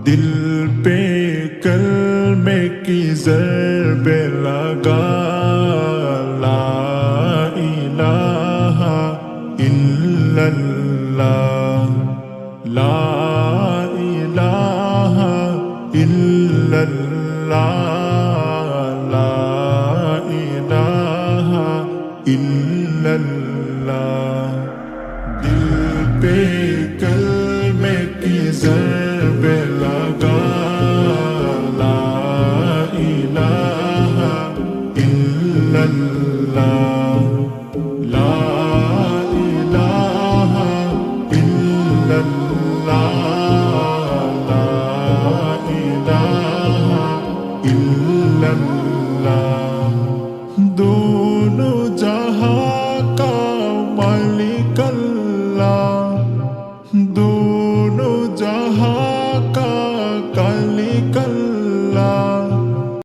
दिल पे कलमे की ज़रबे लगा ला इलाहा इल्लल्लाह ला इलाहा इल्लल्लाह ला इलाहा इल्लल्लाह दिल पे कलमे की ज़रबे लगा ला इलाहा इल्लल्लाह ला इलाहा इल्लल्लाह ला इलाहा इल्लल्लाह दोनों जहां का मालिक अल्लाह दोनों जहां का मालिक अल्लाह